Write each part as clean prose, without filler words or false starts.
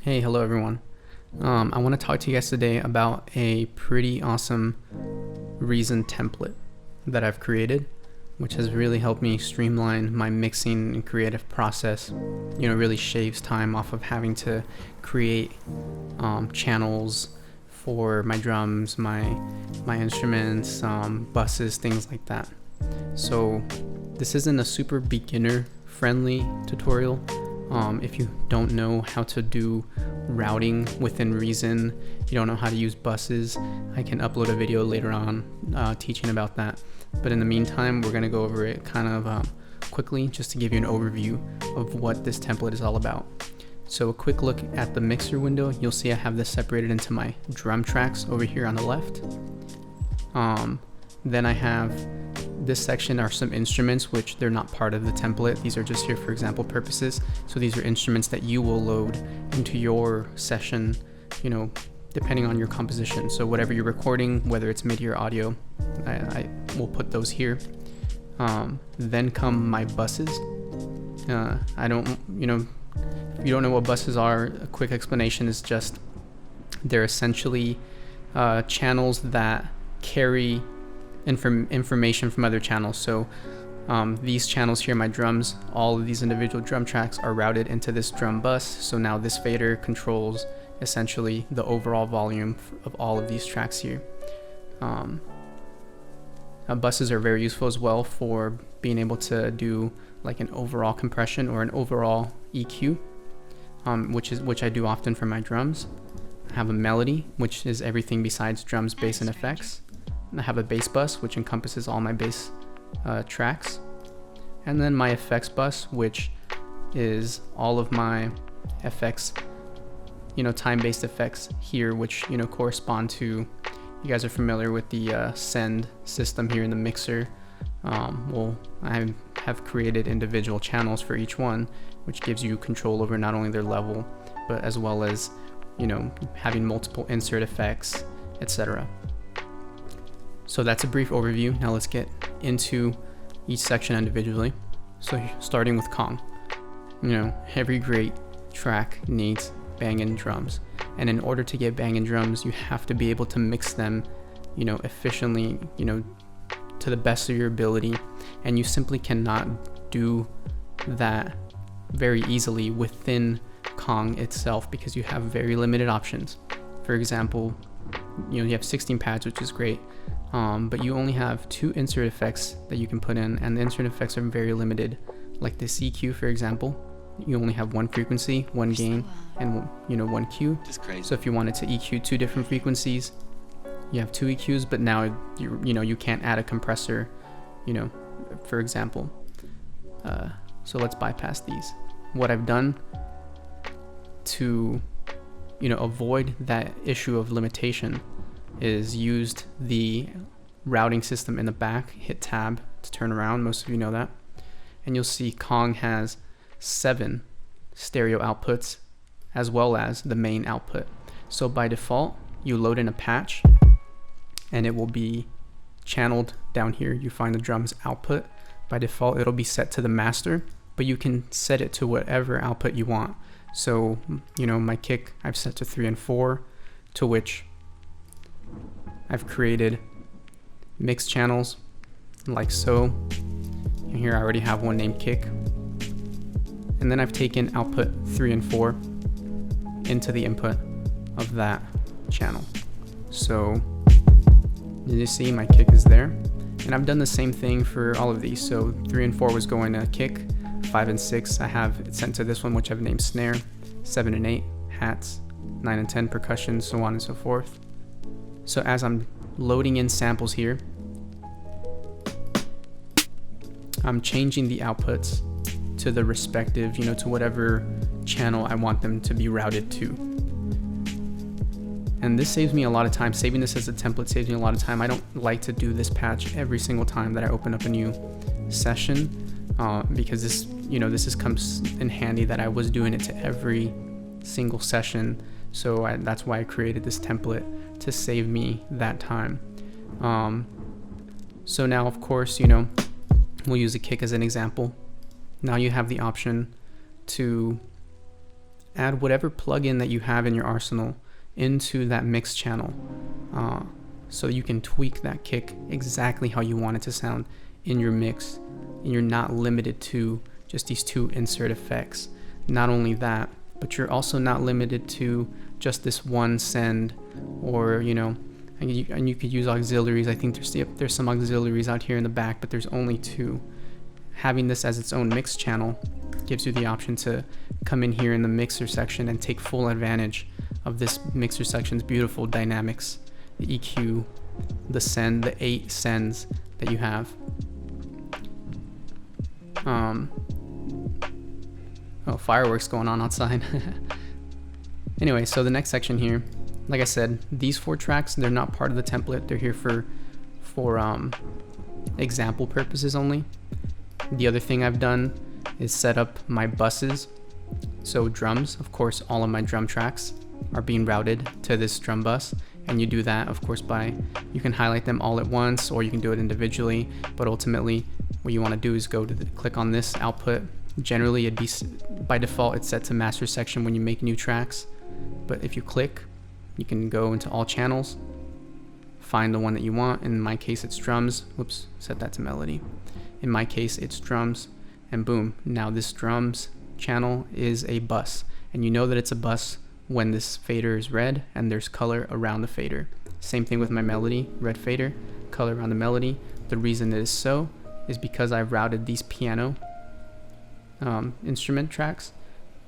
Hey, hello everyone. I want to talk to you guys today about a pretty awesome Reason template that I've created, which has really helped me streamline my mixing and creative process. Really shaves time off of having to create channels for my drums, my instruments, buses, things like that. So this isn't a super beginner friendly tutorial. If you don't know how to do routing within Reason, you don't know how to use buses, I can upload a video later on teaching about that. But in the meantime, we're going to go over it kind of quickly just to give you an overview of what this template is all about. So a quick look at the mixer window, you'll see I have this separated into my drum tracks over here on the left. Then I have this section are some instruments, which they're not part of the template. These are just here for example purposes. So these are instruments that you will load into your session, depending on your composition. So whatever you're recording, whether it's MIDI or audio, I will put those here. Then come my buses. If you don't know what buses are, a quick explanation is just they're essentially channels that carry information from other channels. So these channels here, my drums, all of these individual drum tracks are routed into this drum bus. So now this fader controls essentially the overall volume of all of these tracks here. Buses are very useful as well for being able to do like an overall compression or an overall EQ, which I do often for my drums. I have a melody, which is everything besides drums, bass, and effects. I have a bass bus, which encompasses all my bass tracks. And then my effects bus, which is all of my effects, time-based effects here, which, correspond to, you guys are familiar with the send system here in the mixer. I have created individual channels for each one, which gives you control over not only their level, but as well as, having multiple insert effects, etc. So that's a brief overview. Now let's get into each section individually. So starting with Kong. Every great track needs banging drums. And in order to get banging drums, you have to be able to mix them, efficiently, to the best of your ability. And you simply cannot do that very easily within Kong itself because you have very limited options. For example, you have 16 pads, which is great. But you only have 2 insert effects that you can put in, and the insert effects are very limited. Like the EQ, for example, you only have 1 frequency, 1 gain, and 1 Q. So if you wanted to EQ 2 different frequencies, you have 2 EQs, but now you can't add a compressor, for example. So let's bypass these. What I've done to avoid that issue of limitation is used the routing system in the back. Hit tab to turn around, most of you know that, and you'll see Kong has 7 stereo outputs as well as the main output. So by default you load in a patch and it will be channeled down here. You find the drums output. By default it'll be set to the master, but you can set it to whatever output you want. So my kick I've set to 3 and 4, to which I've created mix channels like so. And here I already have one named kick. And then I've taken output 3 and 4 into the input of that channel. So you see my kick is there. And I've done the same thing for all of these. So 3 and 4 was going to kick. 5 and 6 I have it sent to this one, which I've named snare. 7 and 8 hats. 9 and 10 percussion, so on and so forth. So as I'm loading in samples here, I'm changing the outputs to the respective, to whatever channel I want them to be routed to. And this saves me a lot of time. Saving this as a template saves me a lot of time. I don't like to do this patch every single time that I open up a new session, because this comes in handy that I was doing it to every single session. So that's why I created this template, to save me that time. So now of course, we'll use a kick as an example. Now you have the option to add whatever plugin that you have in your arsenal into that mix channel, so you can tweak that kick exactly how you want it to sound in your mix, and you're not limited to just these 2 insert effects. Not only that, but you're also not limited to just this one send, or and you could use auxiliaries. I think there's some auxiliaries out here in the back, but there's only 2. Having this as its own mix channel gives you the option to come in here in the mixer section and take full advantage of this mixer section's beautiful dynamics, the EQ, the send, the 8 sends that you have. Oh, fireworks going on outside. Anyway, so the next section here, like I said, these 4 tracks, they're not part of the template. They're here for example purposes only. The other thing I've done is set up my buses. So drums, of course, all of my drum tracks are being routed to this drum bus, and you do that, of course, you can highlight them all at once, or you can do it individually, but ultimately what you want to do is click on this output. Generally, by default, it's set to master section when you make new tracks, but if you click, you can go into all channels, find the one that you want. In my case, it's drums. Whoops, set that to melody. In my case, it's drums, and boom, now this drums channel is a bus, and you know that it's a bus when this fader is red and there's color around the fader. Same thing with my melody, red fader, color around the melody. The reason it is so is because I've routed these piano instrument tracks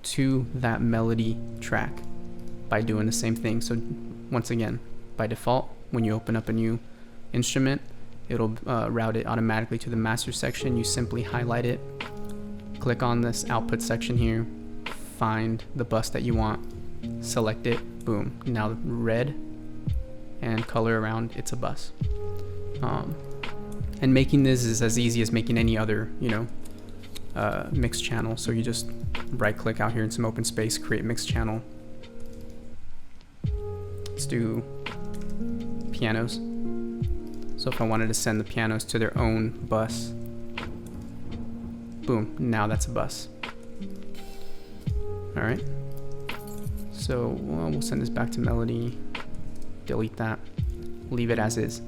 to that melody track by doing the same thing. So once again, by default, when you open up a new instrument, it'll route it automatically to the master section. You simply highlight it, click on this output section here, find the bus that you want, select it, boom, now red and color around, it's a bus. And making this is as easy as making any other mix channel. So you just right click out here in some open space, create mix channel. Let's do pianos. So if I wanted to send the pianos to their own bus, boom, now that's a bus. All right, so we'll send this back to melody, delete that, leave it as is.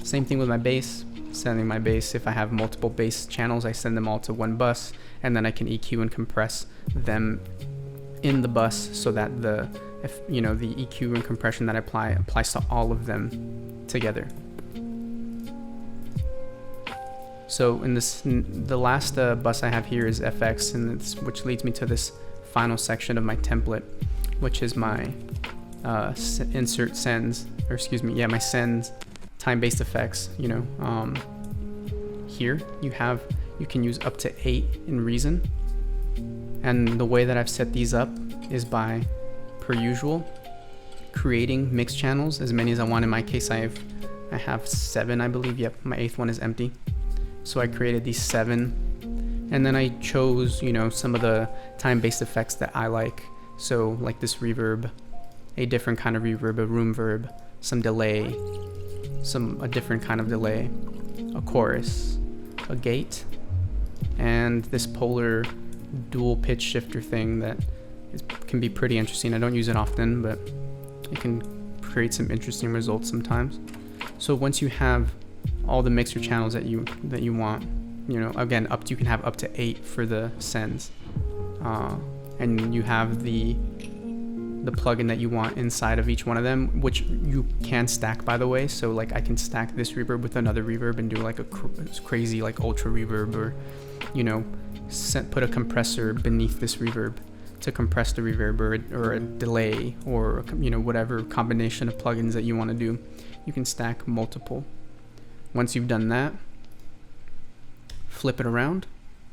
Same thing with my bass, sending my bass. If I have multiple bass channels, I send them all to one bus, and then I can EQ and compress them in the bus so that the EQ and compression that I apply applies to all of them together. So in the last bus I have here is FX, and which leads me to this final section of my template, which is my insert sends, or excuse me, yeah, my sends time-based effects. Here you can use up to 8 in Reason, and the way that I've set these up is by, per usual, creating mix channels, as many as I want. In my case, I have 7, I believe. Yep, my 8th one is empty. So I created these 7, and then I chose, some of the time-based effects that I like. So like this reverb, a different kind of reverb, a room verb, some delay, a different kind of delay, a chorus, a gate, and this polar dual pitch shifter thing that can be pretty interesting. I don't use it often, but it can create some interesting results sometimes. So once you have all the mixer channels that you want, again, you can have up to 8 for the sends, and you have the plugin that you want inside of each one of them, which you can stack, by the way. So like I can stack this reverb with another reverb and do like a crazy like ultra reverb, or put a compressor beneath this reverb to compress the reverb, or a delay, or whatever combination of plugins that you want to do. You can stack multiple. Once you've done that, flip it around,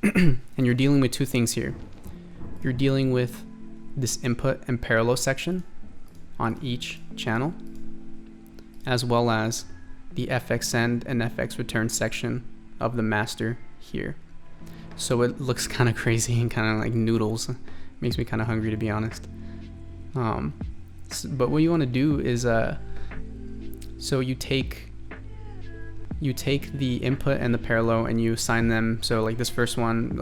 and you're dealing with 2 things here. You're dealing with this input and parallel section on each channel, as well as the FX send and FX return section of the master here. So it looks kind of crazy and kind of like noodles. Makes me kind of hungry, to be honest. But what you want to do is so you take the input and the parallel and you assign them. So like this first one,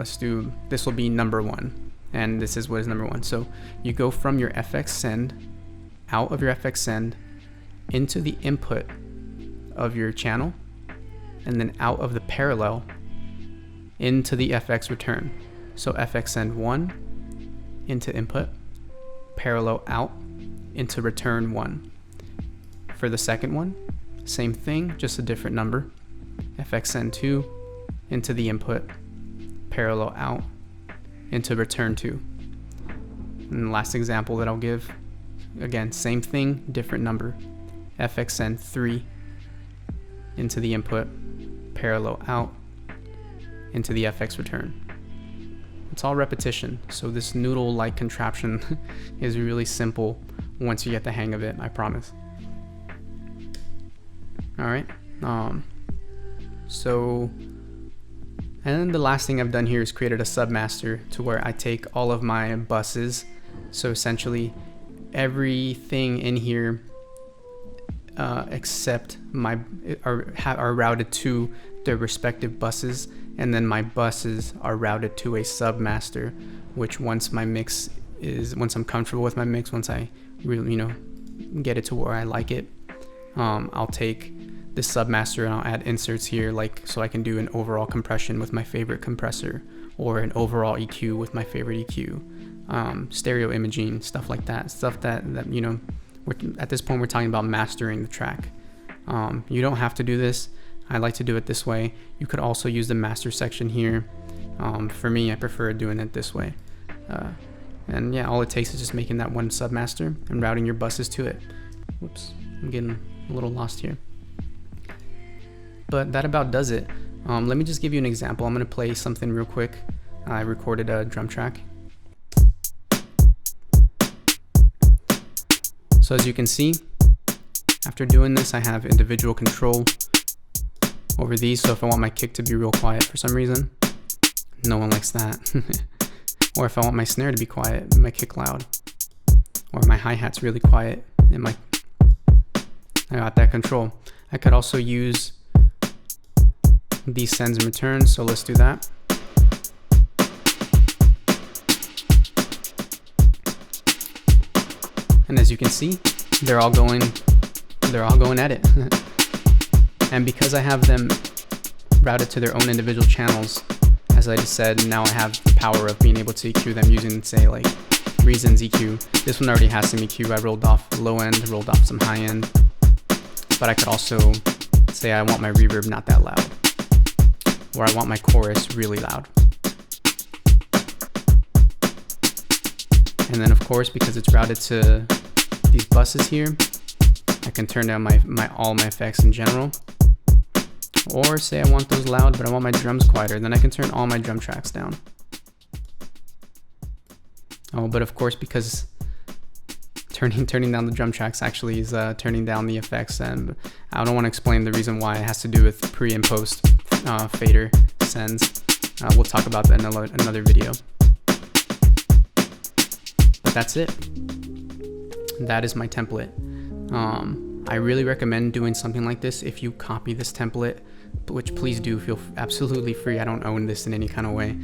this will be number 1, and this is what is number 1. So you go from your FX send, out of your FX send, into the input of your channel, and then out of the parallel into the FX return. So FX send 1 into input, parallel out into return 1. For the second one, same thing, just a different number. FX send 2 into the input, parallel out into return 2. And the last example that I'll give, again, same thing, different number. FX send 3 into the input, parallel out into the FX return. It's all repetition, so this noodle-like contraption is really simple once you get the hang of it, I promise. Alright, so, and then the last thing I've done here is created a submaster to where I take all of my buses. So essentially everything in here except my are routed to their respective buses, and then my buses are routed to a submaster, which once I'm comfortable with my mix, once I really get it to where I like it, I'll take this submaster and I'll add inserts here, like so I can do an overall compression with my favorite compressor, or an overall EQ with my favorite EQ, stereo imaging, stuff like that, stuff that at this point we're talking about mastering the track. You don't have to do this. I like to do it this way. You could also use the master section here. For me, I prefer doing it this way. And yeah, all it takes is just making that one submaster and routing your buses to it. Whoops, I'm getting a little lost here. But that about does it. Let me just give you an example. I'm gonna play something real quick. I recorded a drum track. So as you can see, after doing this, I have individual control over these. So if I want my kick to be real quiet for some reason, no one likes that. Or if I want my snare to be quiet, my kick loud. Or my hi-hat's really quiet, and I got that control. I could also use these sends and returns, so let's do that. And as you can see, they're all going at it. And because I have them routed to their own individual channels, as I just said, now I have the power of being able to EQ them using, say, like Reason's EQ. This one already has some EQ. I rolled off low end, rolled off some high end. But I could also say I want my reverb not that loud, or I want my chorus really loud. And then of course, because it's routed to these buses here, I can turn down all my effects in general. Or say I want those loud, but I want my drums quieter, then I can turn all my drum tracks down. Oh, but of course, because turning down the drum tracks actually is turning down the effects, and I don't want to explain the reason why. It has to do with pre and post fader sends. We'll talk about that in another video. But that's it. That is my template. I really recommend doing something like this. If you copy this template, which please do, feel absolutely free. I don't own this in any kind of way.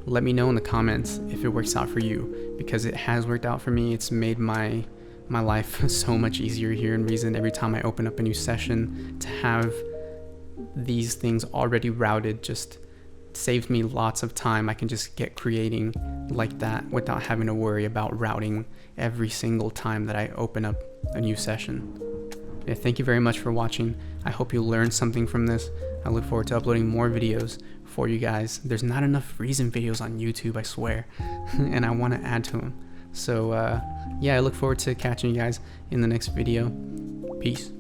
Let me know in the comments if it works out for you, because it has worked out for me. It's made my life so much easier here in Reason. Every time I open up a new session, to have these things already routed just saves me lots of time. I can just get creating like that without having to worry about routing every single time that I open up a new session. Yeah, thank you very much for watching. I hope you learned something from this. I look forward to uploading more videos for you guys. There's not enough Reason videos on YouTube, I swear, and I want to add to them. So yeah, I look forward to catching you guys in the next video. Peace.